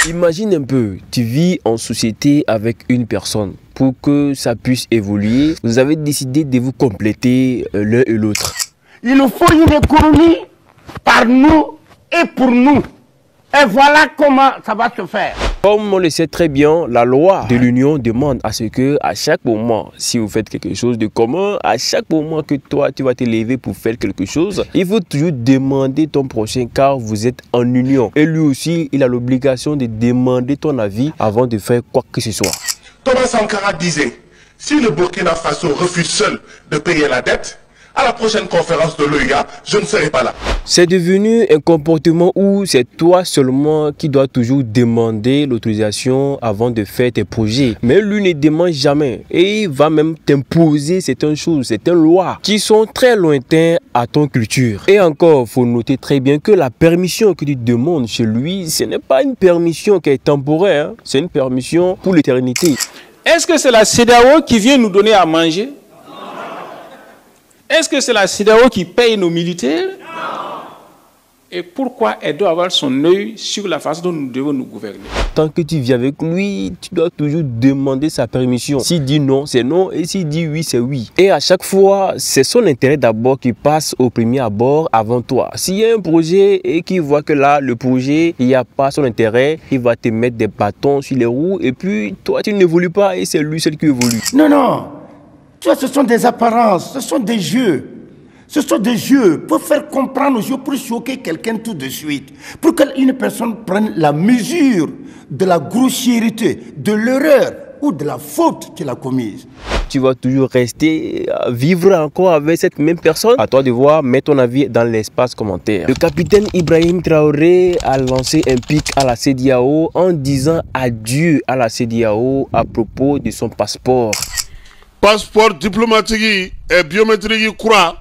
Imagine un peu, tu vis en société avec une personne. Pour que ça puisse évoluer, vous avez décidé de vous compléter l'un et l'autre. Il nous faut une économie par nous et pour nous. Et voilà comment ça va se faire. Comme on le sait très bien, la loi de l'Union demande à ce que, à chaque moment, si vous faites quelque chose de commun, à chaque moment que toi, tu vas te lever pour faire quelque chose, il faut toujours demander ton prochain car vous êtes en union. Et lui aussi, il a l'obligation de demander ton avis avant de faire quoi que ce soit. Thomas Sankara disait, si le Burkina Faso refuse seul de payer la dette, à la prochaine conférence de l'OUA, je ne serai pas là. C'est devenu un comportement où c'est toi seulement qui dois toujours demander l'autorisation avant de faire tes projets. Mais lui ne demande jamais et il va même t'imposer certaines choses, certaines lois qui sont très lointaines à ton culture. Et encore, il faut noter très bien que la permission que tu demandes chez lui, ce n'est pas une permission qui est temporaire, hein. C'est une permission pour l'éternité. Est-ce que c'est la CEDEAO qui vient nous donner à manger? Est-ce que c'est la CEDEAO qui paye nos militaires? Non. Et pourquoi elle doit avoir son œil sur la façon dont nous devons nous gouverner? Tant que tu vis avec lui, tu dois toujours demander sa permission. S'il dit non, c'est non. Et s'il dit oui, c'est oui. Et à chaque fois, c'est son intérêt d'abord qui passe au premier abord avant toi. S'il y a un projet et qu'il voit que là, le projet, il n'y a pas son intérêt, il va te mettre des bâtons sur les roues. Et puis, toi, tu n'évolues pas et c'est lui seul qui évolue. Non, non. Tu vois, ce sont des apparences, ce sont des jeux. Ce sont des jeux pour faire comprendre aux yeux, pour choquer quelqu'un tout de suite. Pour qu'une personne prenne la mesure de la grossièreté, de l'erreur ou de la faute qu'elle a commise. Tu vas toujours rester, vivre encore avec cette même personne. À toi de voir, mets ton avis dans l'espace commentaire. Le capitaine Ibrahim Traoré a lancé un pic à la CEDEAO en disant adieu à la CEDEAO à propos de son passeport. Passeport diplomatique et biométrique kura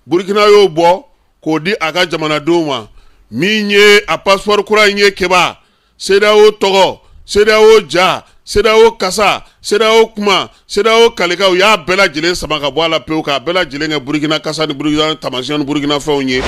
Burkina yo bo ko di aga jamana doma minye a passeport kura nye keba CEDEAO togo CEDEAO ja CEDEAO kasa CEDEAO kuma CEDEAO kaleka ya bela jile samaka boala peuka bela jile nga Burkina kasa ni Burkina tamasian Burkina faonye.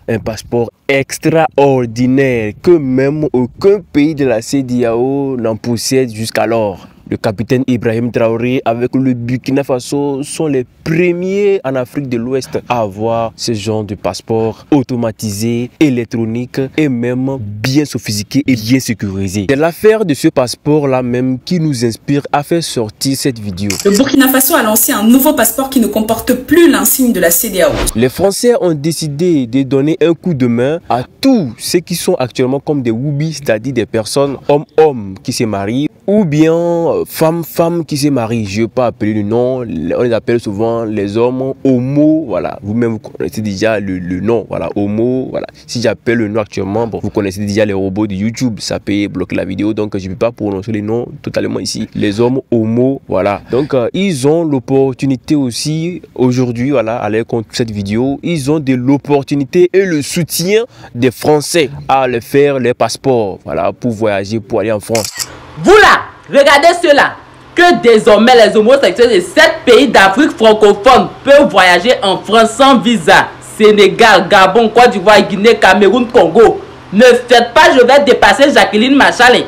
Un passeport extraordinaire que même aucun pays de la CEDEAO n'en possède jusqu'alors. Le capitaine Ibrahim Traoré avec le Burkina Faso sont les premiers en Afrique de l'Ouest à avoir ce genre de passeport automatisé, électronique et même bien sophistiqué et bien sécurisé. C'est l'affaire de ce passeport-là même qui nous inspire à faire sortir cette vidéo. Le Burkina Faso a lancé un nouveau passeport qui ne comporte plus l'insigne de la CEDEAO. Les Français ont décidé de donner un coup de main à tous ceux qui sont actuellement comme des woubis, c'est-à-dire des personnes hommes-hommes qui se marient ou bien femmes qui se marient. Je ne vais pas appeler le nom, on les appelle souvent les hommes homo, voilà. Vous-même vous connaissez déjà le nom, voilà, homo, voilà. Si j'appelle le nom actuellement, bon, vous connaissez déjà les robots de YouTube, ça peut bloquer la vidéo, donc je ne vais pas prononcer les noms totalement ici. Les hommes homo, voilà. Donc ils ont l'opportunité aussi aujourd'hui, voilà, à l'aller contre cette vidéo, ils ont de l'opportunité et le soutien des Français à aller faire les passeports, voilà, pour voyager, pour aller en France. Vous là, regardez cela, que désormais les homosexuels de 7 pays d'Afrique francophone peuvent voyager en France sans visa. Sénégal, Gabon, Côte d'Ivoire, Guinée, Cameroun, Congo. Ne faites pas, je vais dépasser Jacqueline Machalin.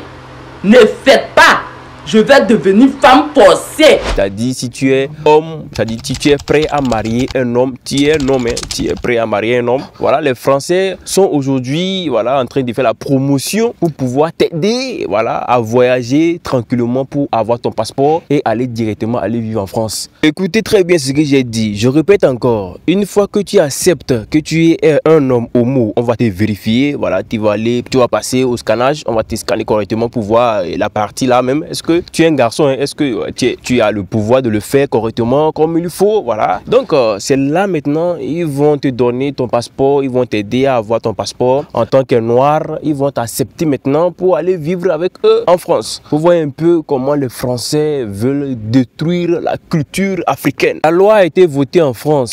Ne faites pas, je vais devenir femme forcée. C'est-à-dire si tu es homme, c'est-à-dire si tu es prêt à marier un homme, tu es un homme, hein, tu es prêt à marier un homme. Voilà, les Français sont aujourd'hui, voilà, en train de faire la promotion pour pouvoir t'aider, voilà, à voyager tranquillement pour avoir ton passeport et aller directement aller vivre en France. Écoutez très bien ce que j'ai dit. Je répète encore, une fois que tu acceptes que tu es un homme homo, on va te vérifier, voilà, tu vas passer au scannage, on va te scanner correctement pour voir la partie là même. Est-ce que tu es un garçon, hein? Est-ce que tu as le pouvoir de le faire correctement comme il faut, voilà. Donc c'est là maintenant, ils vont te donner ton passeport, ils vont t'aider à avoir ton passeport en tant que noir, ils vont t'accepter maintenant pour aller vivre avec eux en France. Vous voyez un peu comment les Français veulent détruire la culture africaine. La loi a été votée en France.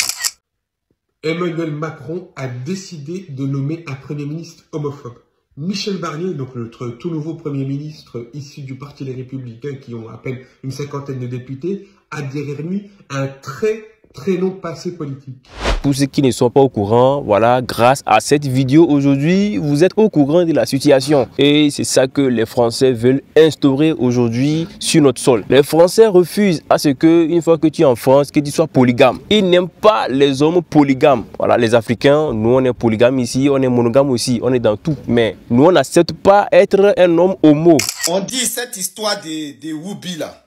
Emmanuel Macron a décidé de nommer un Premier ministre homophobe. Michel Barnier, donc notre tout nouveau Premier ministre issu du Parti Les Républicains qui ont à peine une cinquantaine de députés, a derrière lui un très long passé politique. Pour ceux qui ne sont pas au courant, voilà, grâce à cette vidéo aujourd'hui, vous êtes au courant de la situation. Et c'est ça que les Français veulent instaurer aujourd'hui sur notre sol. Les Français refusent à ce que, une fois que tu es en France, que tu sois polygame. Ils n'aiment pas les hommes polygames. Voilà, les Africains, nous on est polygames ici, on est monogame aussi, on est dans tout. Mais nous on n'accepte pas être un homme homo. On dit cette histoire de Woubi là,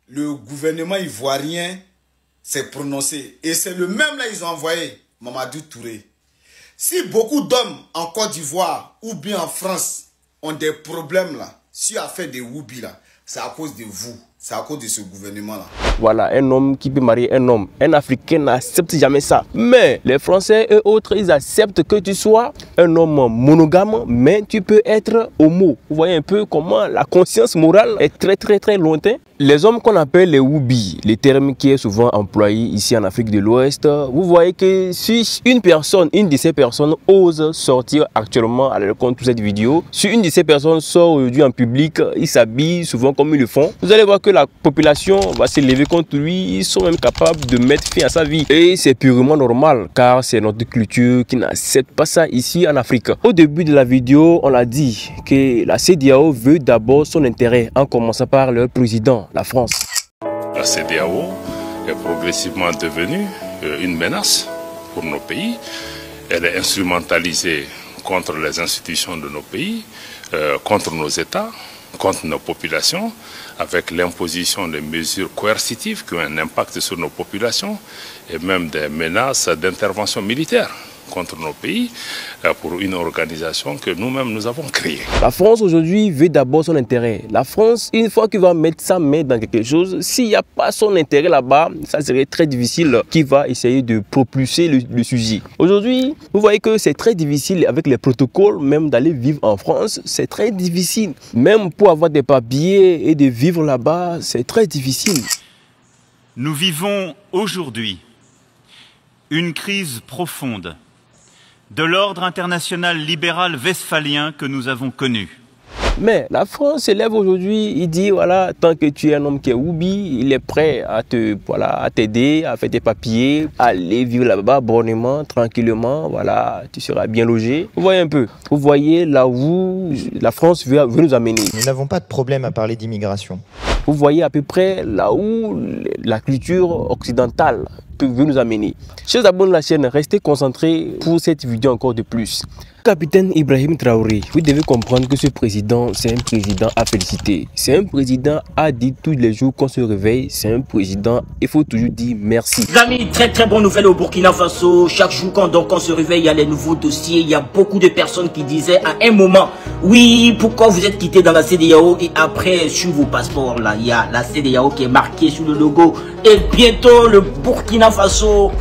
le gouvernement ivoirien s'est prononcé. Et c'est le même là ils ont envoyé Mamadou Touré. Si beaucoup d'hommes en Côte d'Ivoire ou bien en France ont des problèmes là, sur l'affaire de Woubi là, c'est à cause de vous. C'est à cause de ce gouvernement-là. Voilà, un homme qui peut marier un homme. Un Africain n'accepte jamais ça. Mais les Français et autres, ils acceptent que tu sois un homme monogame, mais tu peux être homo. Vous voyez un peu comment la conscience morale est très lointaine. Les hommes qu'on appelle les Woubi, le terme qui est souvent employé ici en Afrique de l'Ouest, vous voyez que si une de ces personnes ose sortir actuellement à l'écoute de cette vidéo, si une de ces personnes sort aujourd'hui en public, ils s'habillent souvent comme ils le font, vous allez voir que la population va s'élever contre lui, ils sont même capables de mettre fin à sa vie. Et c'est purement normal, car c'est notre culture qui n'accepte pas ça ici en Afrique. Au début de la vidéo, on a dit que la CEDEAO veut d'abord son intérêt, en commençant par leur président, la France. La CEDEAO est progressivement devenue une menace pour nos pays. Elle est instrumentalisée contre les institutions de nos pays, contre nos États, contre nos populations, avec l'imposition de mesures coercitives qui ont un impact sur nos populations et même des menaces d'intervention militaire contre nos pays pour une organisation que nous-mêmes nous avons créée. La France aujourd'hui veut d'abord son intérêt. La France, une fois qu'il va mettre sa main dans quelque chose, s'il n'y a pas son intérêt là-bas, ça serait très difficile qu'il va essayer de propulser le sujet. Aujourd'hui, vous voyez que c'est très difficile avec les protocoles, même d'aller vivre en France, c'est très difficile. Même pour avoir des papiers et de vivre là-bas, c'est très difficile. Nous vivons aujourd'hui une crise profonde de l'ordre international libéral westphalien que nous avons connu. Mais la France s'élève aujourd'hui, il dit voilà, tant que tu es un homme qui est Woubi, il est prêt à t'aider, à faire tes papiers, à aller vivre là-bas bonnement, tranquillement, voilà, tu seras bien logé. Vous voyez un peu, vous voyez là où la France veut nous amener. Nous n'avons pas de problème à parler d'immigration. Vous voyez à peu près là où la culture occidentale veut nous amener. Chers abonnés de la chaîne, restez concentrés pour cette vidéo encore de plus. Capitaine Ibrahim Traoré, vous devez comprendre que ce président, c'est un président à féliciter. C'est un président à dire tous les jours qu'on se réveille. C'est un président, il faut toujours dire merci. Les amis, très bonne nouvelle au Burkina Faso. Chaque jour quand on se réveille, il y a les nouveaux dossiers. Il y a beaucoup de personnes qui disaient à un moment, oui, pourquoi vous êtes quitté dans la CEDEAO? Et après, sur vos passeports, là, il y a la CEDEAO qui est marquée sur le logo. Et bientôt, le Burkina Faso,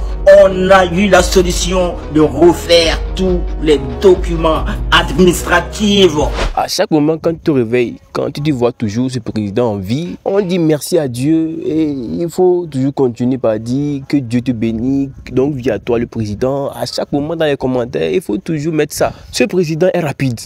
on a eu la solution de refaire tous les documents administratifs. À chaque moment, quand tu te réveilles, quand tu vois toujours ce président en vie, on dit merci à Dieu et il faut toujours continuer par dire que Dieu te bénit. Donc, via toi, le président, à chaque moment dans les commentaires, il faut toujours mettre ça. Ce président est rapide.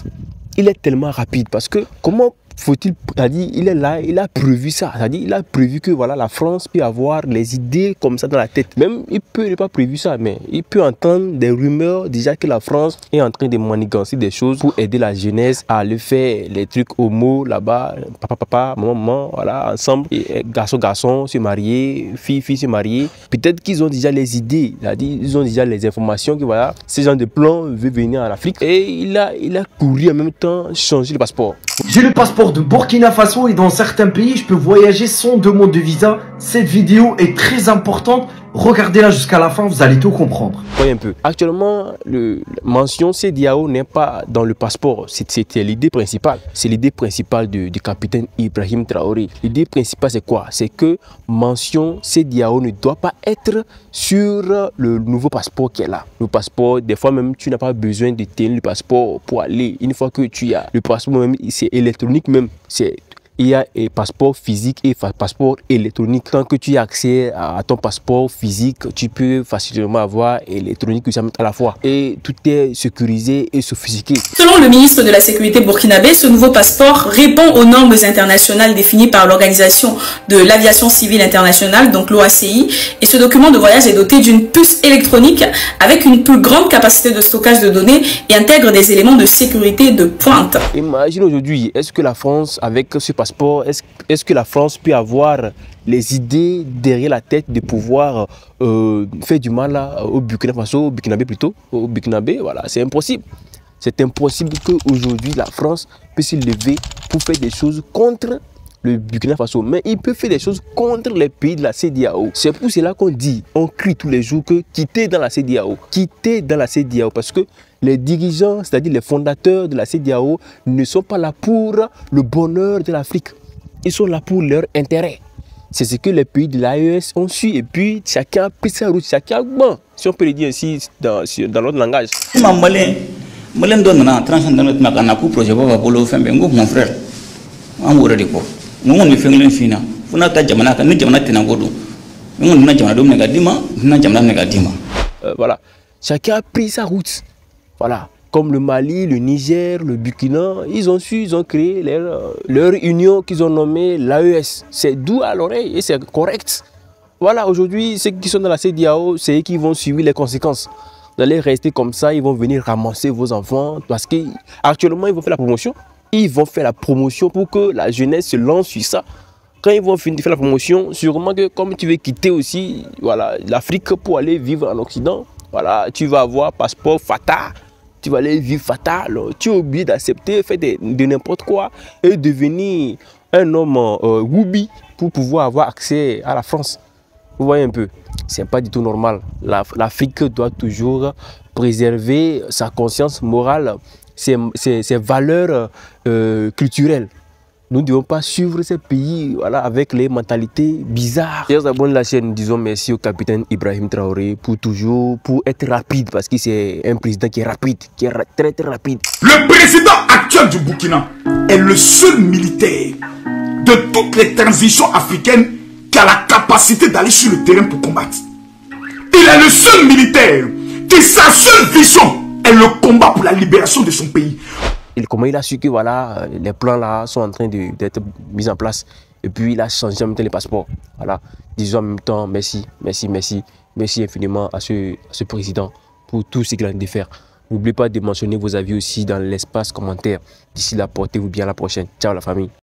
Il est tellement rapide parce que comment faut-il, c'est-à-dire il est là, il a prévu ça, c'est-à-dire il a prévu que voilà la France peut avoir les idées comme ça dans la tête. Même il peut ne pas prévu ça, mais il peut entendre des rumeurs déjà que la France est en train de manigancer des choses pour aider la jeunesse à aller faire les trucs homo là-bas, papa, maman, voilà, ensemble, et garçon se marier, fille se marier. Peut-être qu'ils ont déjà les idées, c'est-à-dire ils ont déjà les informations que voilà, ce genre de plan veut venir en Afrique et il a couru en même temps changer le passeport. J'ai le passeport de Burkina Faso et dans certains pays, je peux voyager sans demande de visa. Cette vidéo est très importante. Regardez-la jusqu'à la fin, vous allez tout comprendre. Voyez un peu. Actuellement, la mention CEDEAO n'est pas dans le passeport. C'était l'idée principale. C'est l'idée principale du capitaine Ibrahim Traoré. L'idée principale, c'est quoi? C'est que mention CEDEAO ne doit pas être sur le nouveau passeport qui est là. Le passeport, des fois même, tu n'as pas besoin de tenir le passeport pour aller. Une fois que tu as le passeport, même, c'est électronique même. il y a un passeport physique et passeport électronique. Tant que tu as accès à ton passeport physique, tu peux facilement avoir électronique à la fois. Et tout est sécurisé et sophistiqué. Selon le ministre de la Sécurité burkinabé, ce nouveau passeport répond aux normes internationales définies par l'Organisation de l'Aviation Civile Internationale, donc l'OACI. Et ce document de voyage est doté d'une puce électronique avec une plus grande capacité de stockage de données et intègre des éléments de sécurité de pointe. Imagine aujourd'hui, est-ce que la France, avec ce passeport, est-ce que la France peut avoir les idées derrière la tête de pouvoir faire du mal au Burkina Faso, au Burkinabé plutôt, au Burkinabé, voilà, c'est impossible. C'est impossible qu'aujourd'hui la France puisse se lever pour faire des choses contre le Burkina Faso. Mais il peut faire des choses contre les pays de la CEDEAO. C'est pour cela qu'on dit, on crie tous les jours que quittez dans la CEDEAO. Quittez dans la CEDEAO parce que les dirigeants, c'est-à-dire les fondateurs de la CEDEAO, ne sont pas là pour le bonheur de l'Afrique. Ils sont là pour leur intérêt. C'est ce que les pays de l'AES ont su. Et puis, chacun a pris sa route. Chacun, bon, si on peut le dire ainsi dans notre langage. Malin donne transcendant makana pour projet va bolo fembe ngo mon frère amore de ko ngo mi fengen fina funa ta jamana ka ni jamana tena godo ngo na jamana do nega dima na jamana nega dima. Voilà, chacun a pris sa route. Voilà, comme le Mali, le Niger, le Burkina, ils ont créé leur union qu'ils ont nommée l'AES. C'est doux à l'oreille et c'est correct. Voilà, aujourd'hui, ceux qui sont dans la CEDEAO, c'est eux qui vont subir les conséquences. Vous allez rester comme ça, ils vont venir ramasser vos enfants parce qu'actuellement, ils vont faire la promotion. Ils vont faire la promotion pour que la jeunesse se lance sur ça. Quand ils vont finir de faire la promotion, sûrement que comme tu veux quitter aussi voilà, l'Afrique pour aller vivre en Occident, voilà, tu vas avoir passeport FATA, tu vas aller vivre FATA, tu es obligé d'accepter, faire de n'importe quoi et devenir un homme Woubi pour pouvoir avoir accès à la France. Vous voyez un peu, c'est pas du tout normal. L'Afrique doit toujours préserver sa conscience morale, ses valeurs culturelles. Nous ne devons pas suivre ces pays voilà, avec les mentalités bizarres. Chers abonnés de la chaîne, disons merci au capitaine Ibrahim Traoré pour être rapide parce que c'est un président qui est rapide, qui est très très rapide. Le président actuel du Burkina est le seul militaire de toutes les transitions africaines qui a la capacité d'aller sur le terrain pour combattre. Il est le seul militaire qui sa seule vision est le combat pour la libération de son pays. Et comment il a su que voilà, les plans là sont en train d'être mis en place et puis il a changé en même temps les passeports. Voilà. Disons en même temps merci infiniment à ce président pour tout ce qu'il a envie de faire. N'oubliez pas de mentionner vos avis aussi dans l'espace commentaire. D'ici là, portez-vous bien, à la prochaine. Ciao la famille.